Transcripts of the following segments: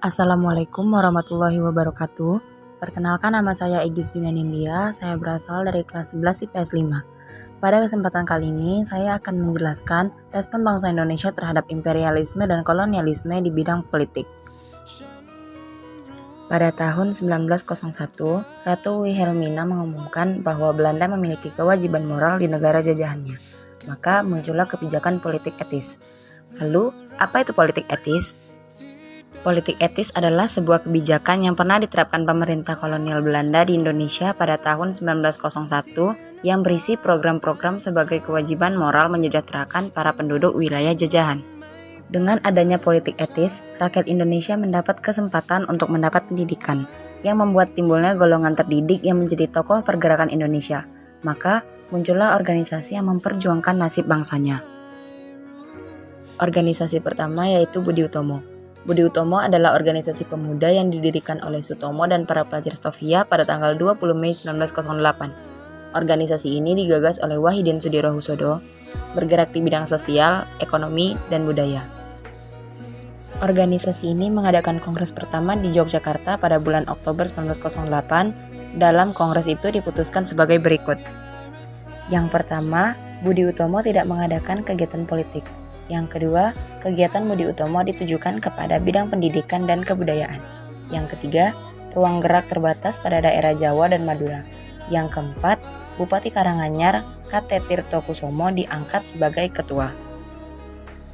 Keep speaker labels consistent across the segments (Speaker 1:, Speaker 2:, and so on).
Speaker 1: Assalamualaikum warahmatullahi wabarakatuh. Perkenalkan, nama saya Egis Nindya. Saya berasal dari kelas 11 IPS 5. Pada kesempatan kali ini, saya akan menjelaskan respon bangsa Indonesia terhadap imperialisme dan kolonialisme di bidang politik. Pada tahun 1901, Ratu Wilhelmina mengumumkan bahwa Belanda memiliki kewajiban moral di negara jajahannya. Maka muncullah kebijakan politik etis. Lalu, apa itu politik etis? Politik etis adalah sebuah kebijakan yang pernah diterapkan pemerintah kolonial Belanda di Indonesia pada tahun 1901 yang berisi program-program sebagai kewajiban moral mensejahterakan para penduduk wilayah jajahan. Dengan adanya politik etis, rakyat Indonesia mendapat kesempatan untuk mendapat pendidikan, yang membuat timbulnya golongan terdidik yang menjadi tokoh pergerakan Indonesia. Maka muncullah organisasi yang memperjuangkan nasib bangsanya. Organisasi pertama yaitu Budi Utomo. Budi Utomo adalah organisasi pemuda yang didirikan oleh Sutomo dan para pelajar Stovia pada tanggal 20 Mei 1908. Organisasi ini digagas oleh Wahidin Sudirohusodo, bergerak di bidang sosial, ekonomi, dan budaya. Organisasi ini mengadakan kongres pertama di Yogyakarta pada bulan Oktober 1908. Dalam kongres itu diputuskan sebagai berikut. Yang pertama, Budi Utomo tidak mengadakan kegiatan politik. Yang kedua, kegiatan Budi Utomo ditujukan kepada bidang pendidikan dan kebudayaan. Yang ketiga, ruang gerak terbatas pada daerah Jawa dan Madura. Yang keempat, Bupati Karanganyar KT Tirto Kusumo diangkat sebagai ketua.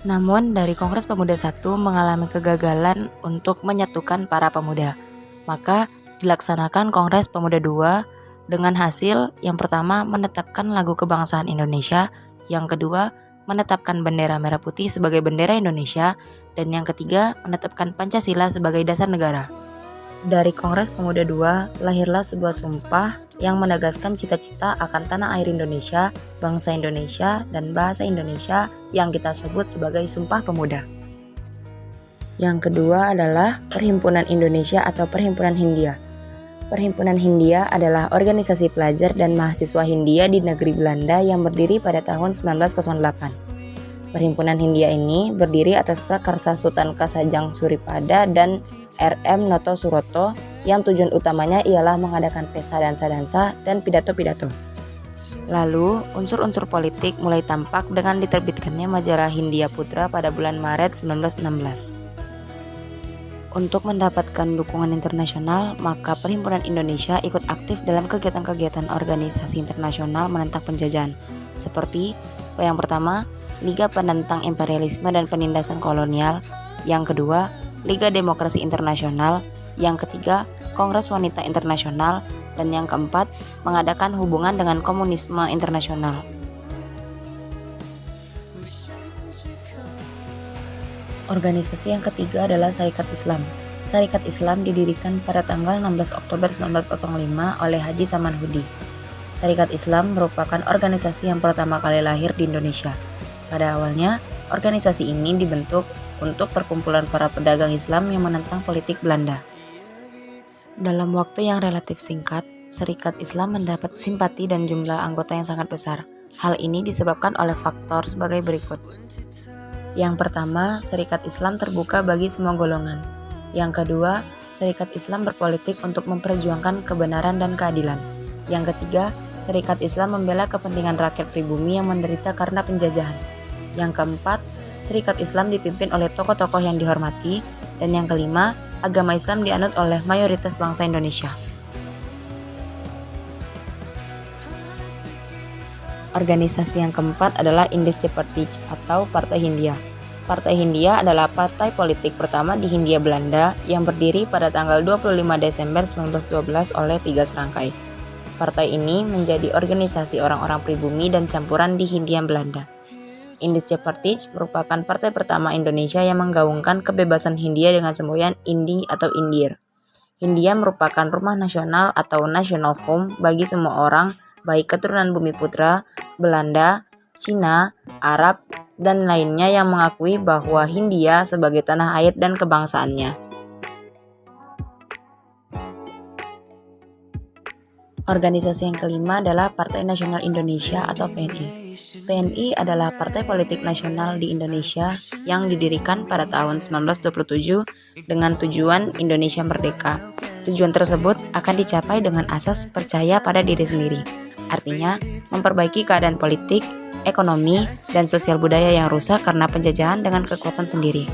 Speaker 1: Namun, dari Kongres Pemuda I mengalami kegagalan untuk menyatukan para pemuda. Maka, dilaksanakan Kongres Pemuda II dengan hasil yang pertama menetapkan lagu kebangsaan Indonesia, yang kedua menetapkan bendera merah putih sebagai bendera Indonesia, dan yang ketiga menetapkan Pancasila sebagai dasar negara. Dari Kongres Pemuda II lahirlah sebuah sumpah yang menegaskan cita-cita akan tanah air Indonesia, bangsa Indonesia, dan bahasa Indonesia yang kita sebut sebagai Sumpah Pemuda. Yang kedua adalah Perhimpunan Indonesia atau Perhimpunan Hindia. Perhimpunan Hindia adalah organisasi pelajar dan mahasiswa Hindia di negeri Belanda yang berdiri pada tahun 1908. Perhimpunan Hindia ini berdiri atas prakarsa Sultan Kasajang Suripada dan R.M. Noto Suroto yang tujuan utamanya ialah mengadakan pesta dansa-dansa dan pidato-pidato. Lalu, unsur-unsur politik mulai tampak dengan diterbitkannya majalah Hindia Putra pada bulan Maret 1916. Untuk mendapatkan dukungan internasional, maka Perhimpunan Indonesia ikut aktif dalam kegiatan-kegiatan organisasi internasional menentang penjajahan, seperti yang pertama, Liga Penentang Imperialisme dan Penindasan Kolonial, yang kedua, Liga Demokrasi Internasional, yang ketiga, Kongres Wanita Internasional, dan yang keempat, mengadakan hubungan dengan komunisme internasional. Organisasi yang ketiga adalah Sarekat Islam. Sarekat Islam didirikan pada tanggal 16 Oktober 1905 oleh Haji Saman Hudi. Sarekat Islam merupakan organisasi yang pertama kali lahir di Indonesia. Pada awalnya, organisasi ini dibentuk untuk perkumpulan para pedagang Islam yang menentang politik Belanda. Dalam waktu yang relatif singkat, Sarekat Islam mendapat simpati dan jumlah anggota yang sangat besar. Hal ini disebabkan oleh faktor sebagai berikut. Yang pertama, Sarekat Islam terbuka bagi semua golongan. Yang kedua, Sarekat Islam berpolitik untuk memperjuangkan kebenaran dan keadilan. Yang ketiga, Sarekat Islam membela kepentingan rakyat pribumi yang menderita karena penjajahan. Yang keempat, Sarekat Islam dipimpin oleh tokoh-tokoh yang dihormati. Dan yang kelima, agama Islam dianut oleh mayoritas bangsa Indonesia. Organisasi yang keempat adalah Indische Partij atau Partai Hindia. Partai Hindia adalah partai politik pertama di Hindia Belanda yang berdiri pada tanggal 25 Desember 1912 oleh 3 serangkai. Partai ini menjadi organisasi orang-orang pribumi dan campuran di Hindia Belanda. Indische Partij merupakan partai pertama Indonesia yang menggaungkan kebebasan Hindia dengan semboyan Indi atau Indir. Hindia merupakan rumah nasional atau national home bagi semua orang, baik keturunan Bumiputra, Belanda, Cina, Arab, dan lainnya yang mengakui bahwa Hindia sebagai tanah air dan kebangsaannya. Organisasi yang kelima adalah Partai Nasional Indonesia atau PNI. PNI adalah partai politik nasional di Indonesia yang didirikan pada tahun 1927 dengan tujuan Indonesia merdeka. Tujuan tersebut akan dicapai dengan asas percaya pada diri sendiri. Artinya, memperbaiki keadaan politik, ekonomi, dan sosial budaya yang rusak karena penjajahan dengan kekuatan sendiri.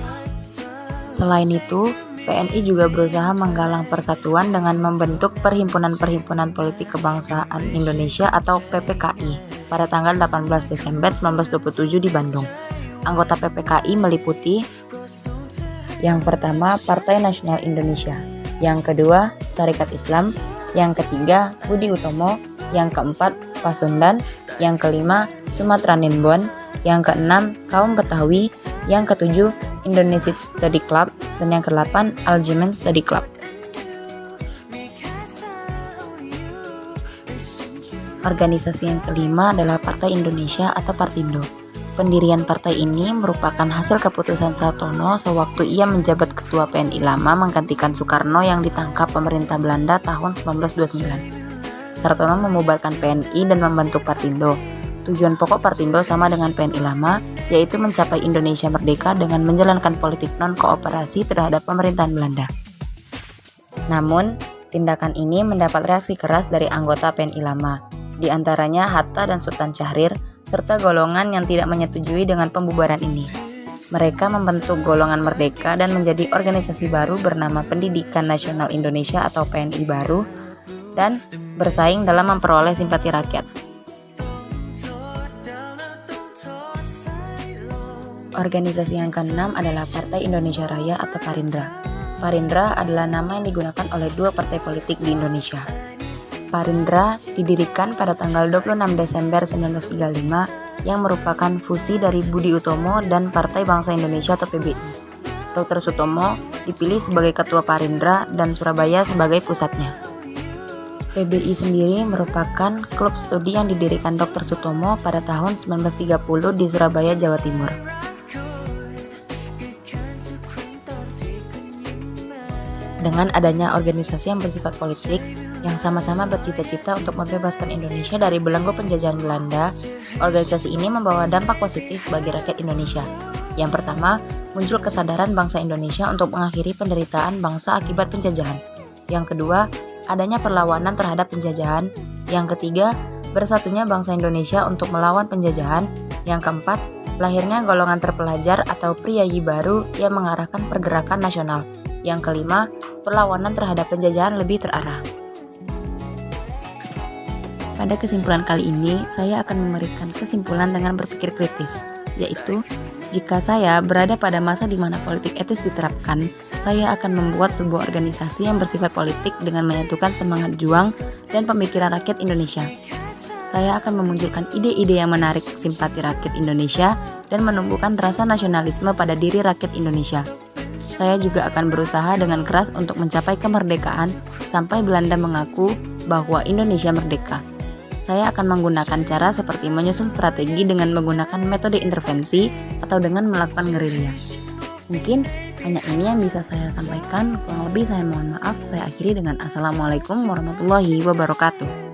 Speaker 1: Selain itu, PNI juga berusaha menggalang persatuan dengan membentuk Perhimpunan-Perhimpunan Politik Kebangsaan Indonesia atau PPKI pada tanggal 18 Desember 1927 di Bandung. Anggota PPKI meliputi yang pertama Partai Nasional Indonesia, yang kedua Sarekat Islam, yang ketiga Budi Utomo, yang keempat Pasundan, yang kelima Sumatera Ninbon, yang keenam Kaum Betawi, yang ketujuh Indonesia Study Club, dan yang kedelapan Aljamin Study Club. Organisasi yang kelima adalah Partai Indonesia atau Partindo. Pendirian partai ini merupakan hasil keputusan Sartono sewaktu ia menjabat Ketua PNI Lama menggantikan Soekarno yang ditangkap pemerintah Belanda tahun 1929. Sartono membubarkan PNI dan membentuk Partindo. Tujuan pokok Partindo sama dengan PNI Lama, yaitu mencapai Indonesia merdeka dengan menjalankan politik non-kooperasi terhadap pemerintahan Belanda. Namun, tindakan ini mendapat reaksi keras dari anggota PNI Lama, di antaranya Hatta dan Sultan Syahrir, serta golongan yang tidak menyetujui dengan pembubaran ini. Mereka membentuk golongan merdeka dan menjadi organisasi baru bernama Pendidikan Nasional Indonesia atau PNI baru, dan bersaing dalam memperoleh simpati rakyat. Organisasi yang keenam adalah Partai Indonesia Raya atau Parindra. Parindra adalah nama yang digunakan oleh dua partai politik di Indonesia. Parindra didirikan pada tanggal 26 Desember 1935 yang merupakan fusi dari Budi Utomo dan Partai Bangsa Indonesia atau PBI. Dr. Sutomo dipilih sebagai ketua Parindra dan Surabaya sebagai pusatnya. PBI sendiri merupakan klub studi yang didirikan Dr. Sutomo pada tahun 1930 di Surabaya, Jawa Timur. Dengan adanya organisasi yang bersifat politik, yang sama-sama bercita-cita untuk membebaskan Indonesia dari belenggu penjajahan Belanda, organisasi ini membawa dampak positif bagi rakyat Indonesia. Yang pertama, muncul kesadaran bangsa Indonesia untuk mengakhiri penderitaan bangsa akibat penjajahan. Yang kedua, adanya perlawanan terhadap penjajahan. Yang ketiga, bersatunya bangsa Indonesia untuk melawan penjajahan. Yang keempat, lahirnya golongan terpelajar atau priyayi baru yang mengarahkan pergerakan nasional. Yang kelima, perlawanan terhadap penjajahan lebih terarah. Pada kesimpulan kali ini, saya akan memberikan kesimpulan dengan berpikir kritis, yaitu, jika saya berada pada masa di mana politik etis diterapkan, saya akan membuat sebuah organisasi yang bersifat politik dengan menyatukan semangat juang dan pemikiran rakyat Indonesia. Saya akan memunculkan ide-ide yang menarik simpati rakyat Indonesia dan menumbuhkan rasa nasionalisme pada diri rakyat Indonesia. Saya juga akan berusaha dengan keras untuk mencapai kemerdekaan sampai Belanda mengaku bahwa Indonesia merdeka. Saya akan menggunakan cara seperti menyusun strategi dengan menggunakan metode intervensi atau dengan melakukan gerilya. Mungkin hanya ini yang bisa saya sampaikan, kurang lebih saya mohon maaf. Saya akhiri dengan Assalamualaikum warahmatullahi wabarakatuh.